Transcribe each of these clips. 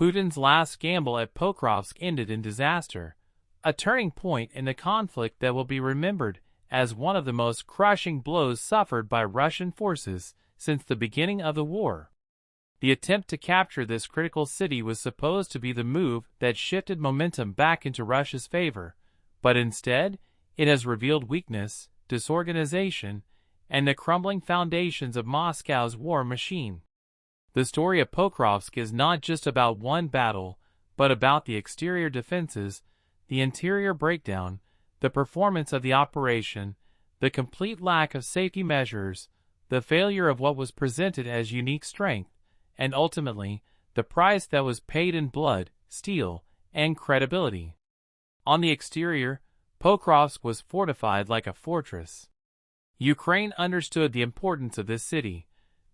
Putin's last gamble at Pokrovsk ended in disaster, a turning point in the conflict that will be remembered as one of the most crushing blows suffered by Russian forces since the beginning of the war. The attempt to capture this critical city was supposed to be the move that shifted momentum back into Russia's favor, but instead, it has revealed weakness, disorganization, and the crumbling foundations of Moscow's war machine. The story of Pokrovsk is not just about one battle, but about the exterior defenses, the interior breakdown, the performance of the operation, the complete lack of safety measures, the failure of what was presented as unique strength, and ultimately, the price that was paid in blood, steel, and credibility. On the exterior, Pokrovsk was fortified like a fortress. Ukraine understood the importance of this city,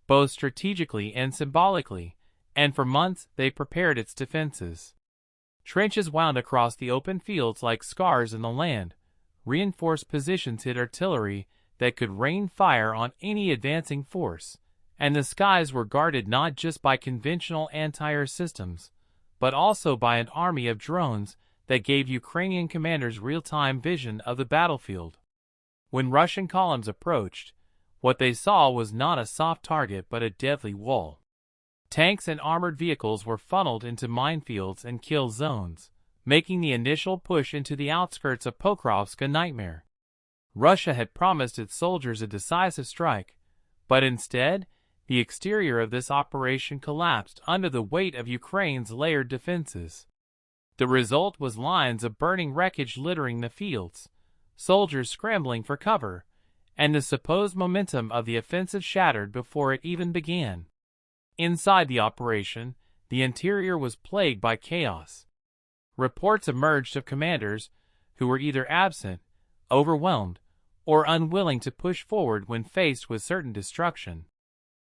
both strategically and symbolically, and for months they prepared its defenses. Trenches wound across the open fields like scars in the land, reinforced positions hid artillery that could rain fire on any advancing force, and the skies were guarded not just by conventional anti-air systems, but also by an army of drones that gave Ukrainian commanders real-time vision of the battlefield. When Russian columns approached, what they saw was not a soft target but a deadly wall. Tanks and armored vehicles were funneled into minefields and kill zones, making the initial push into the outskirts of Pokrovsk a nightmare. Russia had promised its soldiers a decisive strike, but instead, the exterior of this operation collapsed under the weight of Ukraine's layered defenses. The result was lines of burning wreckage littering the fields, soldiers scrambling for cover, and the supposed momentum of the offensive shattered before it even began. Inside the operation, the interior was plagued by chaos. Reports emerged of commanders who were either absent, overwhelmed, or unwilling to push forward when faced with certain destruction.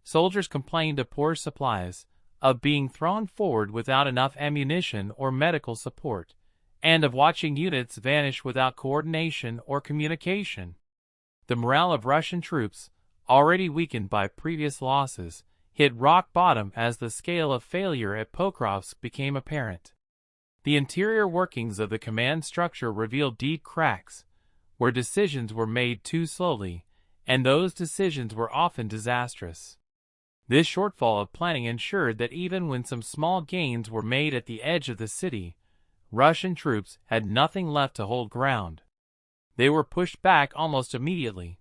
Soldiers complained of poor supplies, of being thrown forward without enough ammunition or medical support, and of watching units vanish without coordination or communication. The morale of Russian troops, already weakened by previous losses, hit rock bottom as the scale of failure at Pokrovsk became apparent. The interior workings of the command structure revealed deep cracks, where decisions were made too slowly, and those decisions were often disastrous. This shortfall of planning ensured that even when some small gains were made at the edge of the city, Russian troops had nothing left to hold ground. They were pushed back almost immediately,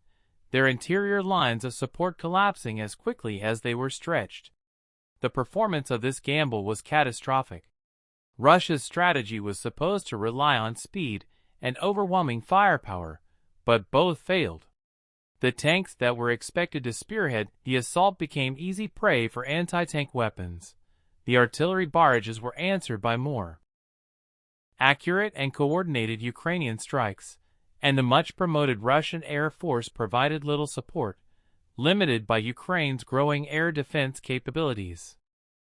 their interior lines of support collapsing as quickly as they were stretched. The performance of this gamble was catastrophic. Russia's strategy was supposed to rely on speed and overwhelming firepower, but both failed. The tanks that were expected to spearhead the assault became easy prey for anti-tank weapons. The artillery barrages were answered by more accurate and coordinated Ukrainian strikes, and the much-promoted Russian Air Force provided little support, limited by Ukraine's growing air defense capabilities.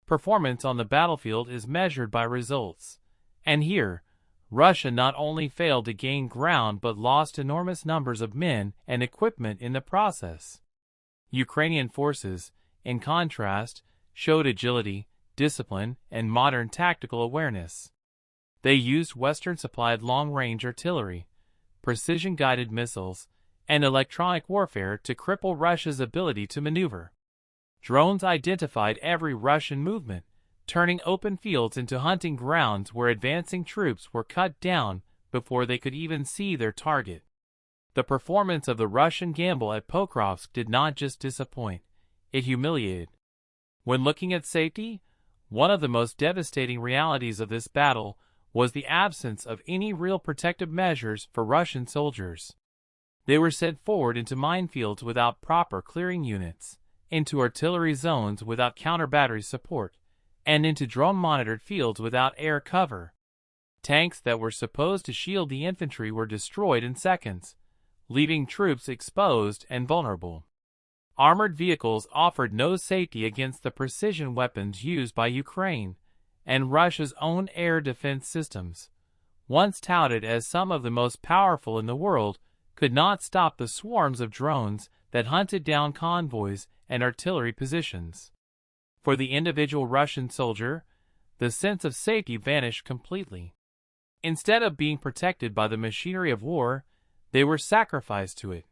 Performance on the battlefield is measured by results, and here, Russia not only failed to gain ground but lost enormous numbers of men and equipment in the process. Ukrainian forces, in contrast, showed agility, discipline, and modern tactical awareness. They used Western-supplied long-range artillery, precision-guided missiles, and electronic warfare to cripple Russia's ability to maneuver. Drones identified every Russian movement, turning open fields into hunting grounds where advancing troops were cut down before they could even see their target. The performance of the Russian gamble at Pokrovsk did not just disappoint, it humiliated. When looking at safety, one of the most devastating realities of this battle was the absence of any real protective measures for Russian soldiers. They were sent forward into minefields without proper clearing units, into artillery zones without counter-battery support, and into drone-monitored fields without air cover. Tanks that were supposed to shield the infantry were destroyed in seconds, leaving troops exposed and vulnerable. Armored vehicles offered no safety against the precision weapons used by Ukraine, and Russia's own air defense systems, once touted as some of the most powerful in the world, could not stop the swarms of drones that hunted down convoys and artillery positions. For the individual Russian soldier, the sense of safety vanished completely. Instead of being protected by the machinery of war, they were sacrificed to it.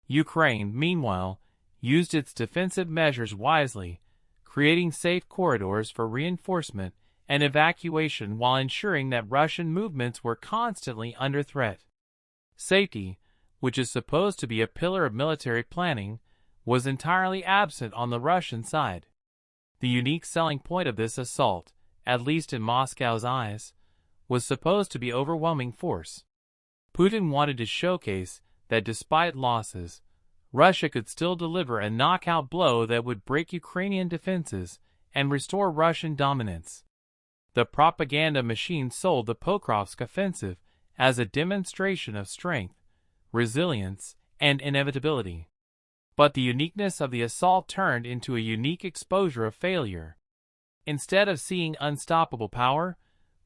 Ukraine, meanwhile, used its defensive measures wisely, creating safe corridors for reinforcement and evacuation while ensuring that Russian movements were constantly under threat. Safety, which is supposed to be a pillar of military planning, was entirely absent on the Russian side. The unique selling point of this assault, at least in Moscow's eyes, was supposed to be overwhelming force. Putin wanted to showcase that despite losses, Russia could still deliver a knockout blow that would break Ukrainian defenses and restore Russian dominance. The propaganda machine sold the Pokrovsk offensive as a demonstration of strength, resilience, and inevitability. But the uniqueness of the assault turned into a unique exposure of failure. Instead of seeing unstoppable power,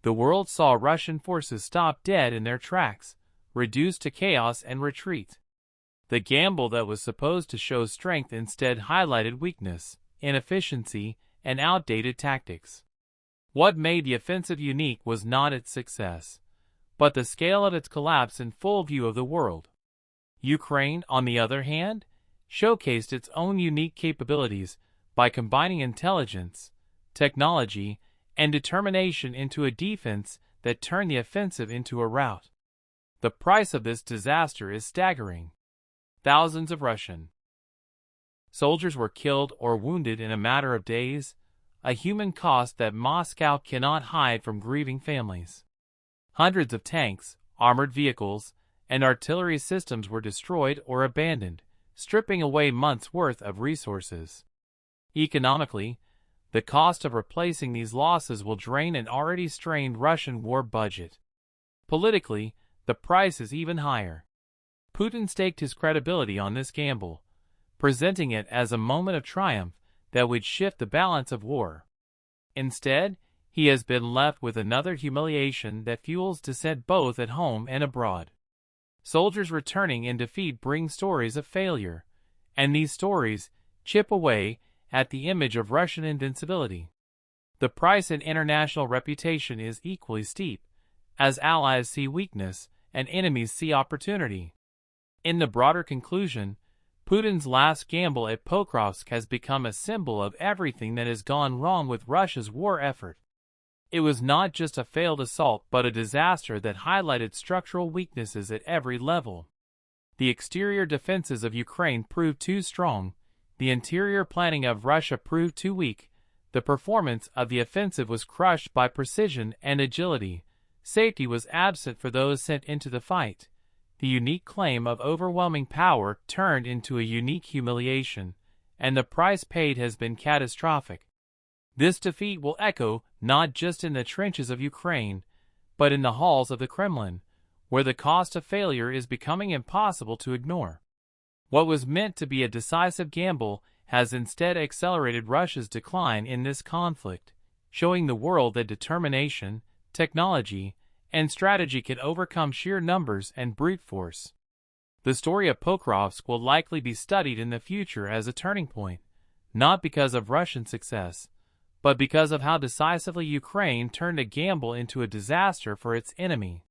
the world saw Russian forces stop dead in their tracks, reduced to chaos and retreat. The gamble that was supposed to show strength instead highlighted weakness, inefficiency, and outdated tactics. What made the offensive unique was not its success, but the scale of its collapse in full view of the world. Ukraine, on the other hand, showcased its own unique capabilities by combining intelligence, technology, and determination into a defense that turned the offensive into a rout. The price of this disaster is staggering. Thousands of Russian soldiers were killed or wounded in a matter of days, a human cost that Moscow cannot hide from grieving families. Hundreds of tanks, armored vehicles, and artillery systems were destroyed or abandoned, stripping away months' worth of resources. Economically, the cost of replacing these losses will drain an already strained Russian war budget. Politically, the price is even higher. Putin staked his credibility on this gamble, presenting it as a moment of triumph that would shift the balance of war. Instead, he has been left with another humiliation that fuels dissent both at home and abroad. Soldiers returning in defeat bring stories of failure, and these stories chip away at the image of Russian invincibility. The price in international reputation is equally steep, as allies see weakness and enemies see opportunity. In the broader conclusion, Putin's last gamble at Pokrovsk has become a symbol of everything that has gone wrong with Russia's war effort. It was not just a failed assault but a disaster that highlighted structural weaknesses at every level. The exterior defenses of Ukraine proved too strong, the interior planning of Russia proved too weak, the performance of the offensive was crushed by precision and agility, safety was absent for those sent into the fight. The unique claim of overwhelming power turned into a unique humiliation, and the price paid has been catastrophic. This defeat will echo not just in the trenches of Ukraine, but in the halls of the Kremlin, where the cost of failure is becoming impossible to ignore. What was meant to be a decisive gamble has instead accelerated Russia's decline in this conflict, showing the world that determination, technology, and strategy can overcome sheer numbers and brute force. The story of Pokrovsk will likely be studied in the future as a turning point, not because of Russian success, but because of how decisively Ukraine turned a gamble into a disaster for its enemy.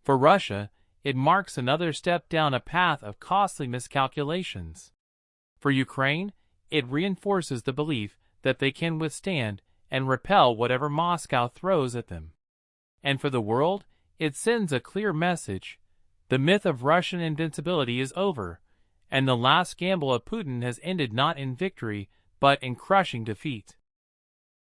For Russia, it marks another step down a path of costly miscalculations. For Ukraine, it reinforces the belief that they can withstand and repel whatever Moscow throws at them. And for the world, it sends a clear message: the myth of Russian invincibility is over, and the last gamble of Putin has ended not in victory, but in crushing defeat.